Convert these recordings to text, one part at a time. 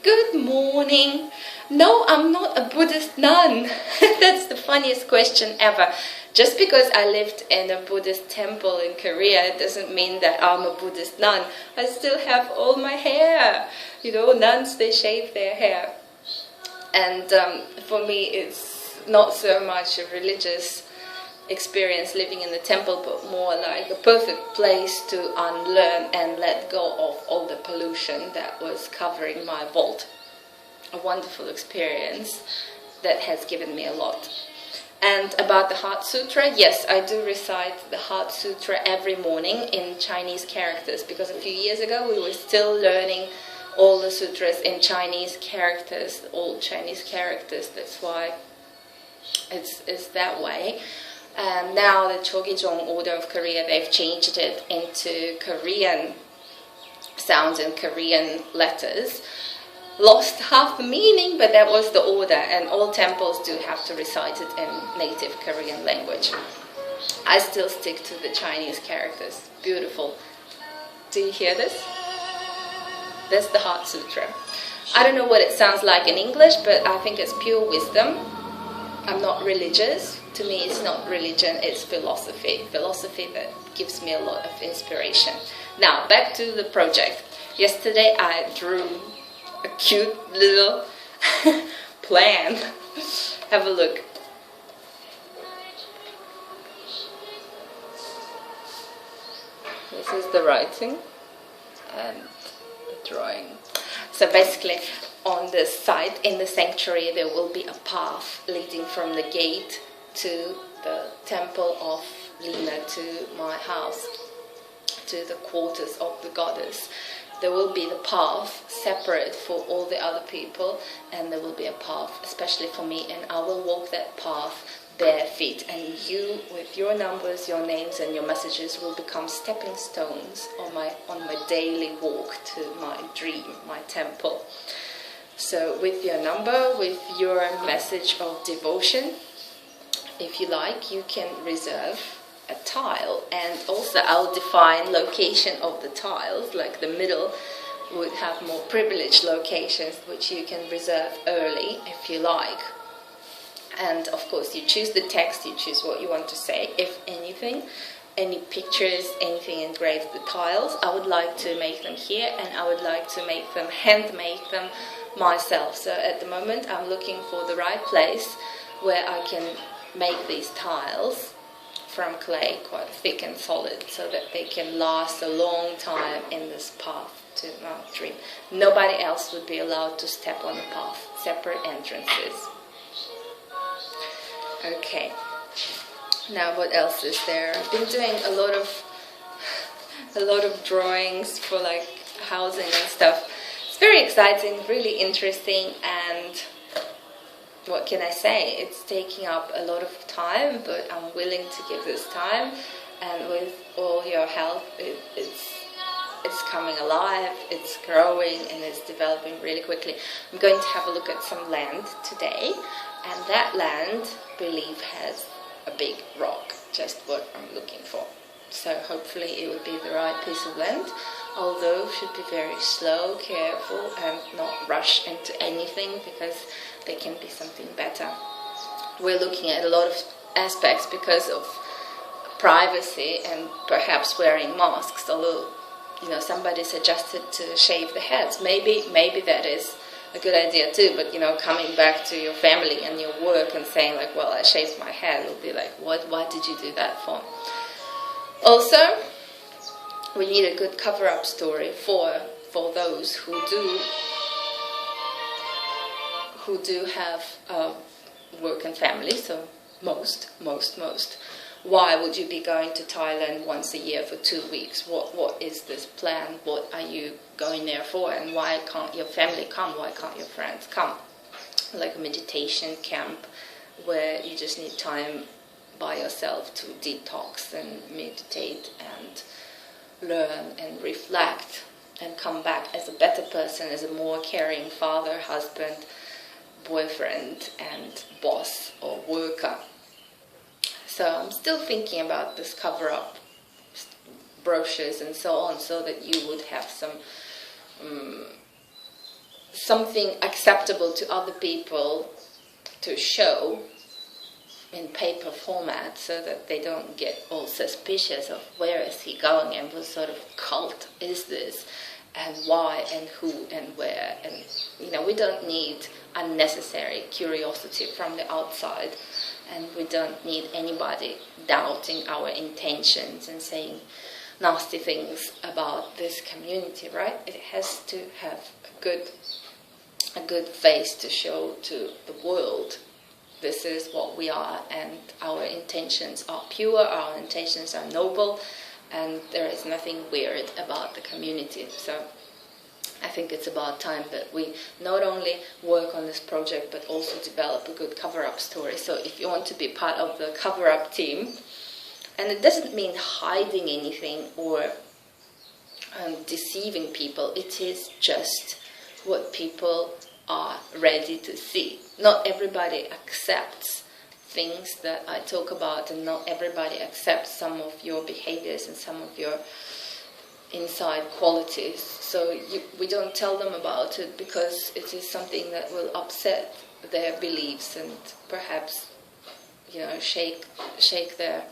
Good morning. No, I'm not a Buddhist nun. That's the funniest question ever. Just because I lived in a Buddhist temple in Korea, it doesn't mean that I'm a Buddhist nun. I still have all my hair. You know, nuns, they shave their hair. And for me, it's not so much a religious experience living in the temple, but more like a perfect place to unlearn and let go of all the pollution that was covering my vault. A wonderful experience that has given me a lot. And about the Heart Sutra, yes, I do recite the Heart Sutra every morning in Chinese characters, because a few years ago we were still learning all the sutras in Chinese characters, old Chinese characters. That's why it's that way. And now the Chogyejong Order of Korea, they've changed it into Korean sounds and Korean letters. Lost half the meaning, but that was the order, and all temples do have to recite it in native Korean language. I still stick to the Chinese characters. Beautiful. Do you hear this? That's the Heart Sutra. I don't know what it sounds like in English, but I think it's pure wisdom. I'm not religious. To me, it's not religion, it's philosophy. Philosophy that gives me a lot of inspiration. Now, back to the project. Yesterday, I drew a cute little plan. Have a look. This is the writing and the drawing. So basically, on the side in the sanctuary, there will be a path leading from the gate to the temple of Lina, to my house, to the quarters of the goddess. There will be the path separate for all the other people, and there will be a path especially for me, and I will walk that path bare feet, and you, with your numbers, your names and your messages, will become stepping stones on my daily walk to my dream, my temple. So with your number, with your message of devotion, if you like, you can reserve a tile, and also I'll define location of the tiles, like the middle would have more privileged locations which you can reserve early if you like. And of course you choose the text, you choose what you want to say. If anything, any pictures, anything engraved, the tiles, I would like to make them here, and I would like to make them, handmake them myself. So at the moment I'm looking for the right place where I can make these tiles from clay, quite thick and solid, so that they can last a long time in this path to my dream. Nobody else would be allowed to step on the path, separate entrances. Okay, now what else is there? I've been doing a lot of drawings for like housing and stuff. It's very exciting, really interesting, and what can I say? It's taking up a lot of time, but I'm willing to give this time, and with all your help, it's coming alive, it's growing, and it's developing really quickly. I'm going to have a look at some land today, and that land, I believe, has a big rock, just what I'm looking for. So hopefully it will be the right piece of land, although should be very slow, careful, and not rush into anything, because there can be something better. We're looking at a lot of aspects because of privacy and perhaps wearing masks, although, you know, somebody suggested to shave the heads. Maybe that is a good idea too, but, you know, coming back to your family and your work and saying like, well, I shaved my head, will be like, why did you do that for? Also, we need a good cover-up story for those who do have work and family, so most. Why would you be going to Thailand once a year for 2 weeks? What is this plan? What are you going there for? And why can't your family come? Why can't your friends come? Like a meditation camp where you just need time by yourself to detox and meditate and learn and reflect and come back as a better person, as a more caring father, husband, boyfriend and boss or worker. So I'm still thinking about this cover-up brochures and so on, so that you would have some something acceptable to other people to show in paper format, so that they don't get all suspicious of where is he going and what sort of cult is this and why and who and where. And we don't need unnecessary curiosity from the outside, and we don't need anybody doubting our intentions and saying nasty things about this community, right? It has to have a good face to show to the world. This is what we are, and our intentions are pure, our intentions are noble, and there is nothing weird about the community. So I think it's about time that we not only work on this project, but also develop a good cover-up story. So if you want to be part of the cover-up team, and it doesn't mean hiding anything or deceiving people, it is just what people are ready to see. Not everybody accepts things that I talk about, and not everybody accepts some of your behaviors and some of your inside qualities. So we don't tell them about it because it is something that will upset their beliefs and perhaps shake their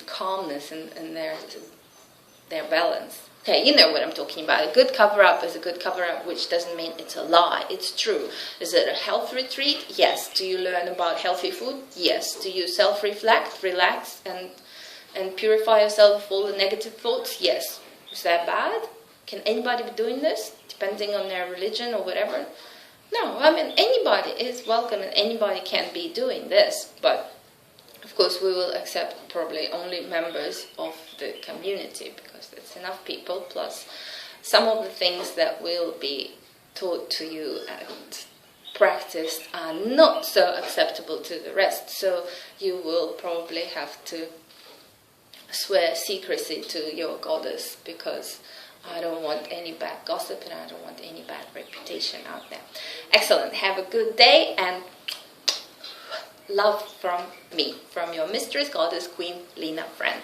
calmness and their balance. Okay, you know what I'm talking about. A good cover-up is a good cover-up, which doesn't mean it's a lie. It's true. Is it a health retreat? Yes. Do you learn about healthy food? Yes. Do you self-reflect, relax, and purify yourself of all the negative thoughts? Yes. Is that bad? Can anybody be doing this, depending on their religion or whatever? No. I mean, anybody is welcome and anybody can be doing this, but of course, we will accept probably only members of the community, because it's enough people, plus some of the things that will be taught to you and practiced are not so acceptable to the rest. So you will probably have to swear secrecy to your goddess, because I don't want any bad gossip and I don't want any bad reputation out there. Excellent. Have a good day, and love from me, from your mistress, goddess, queen, Lena, friend.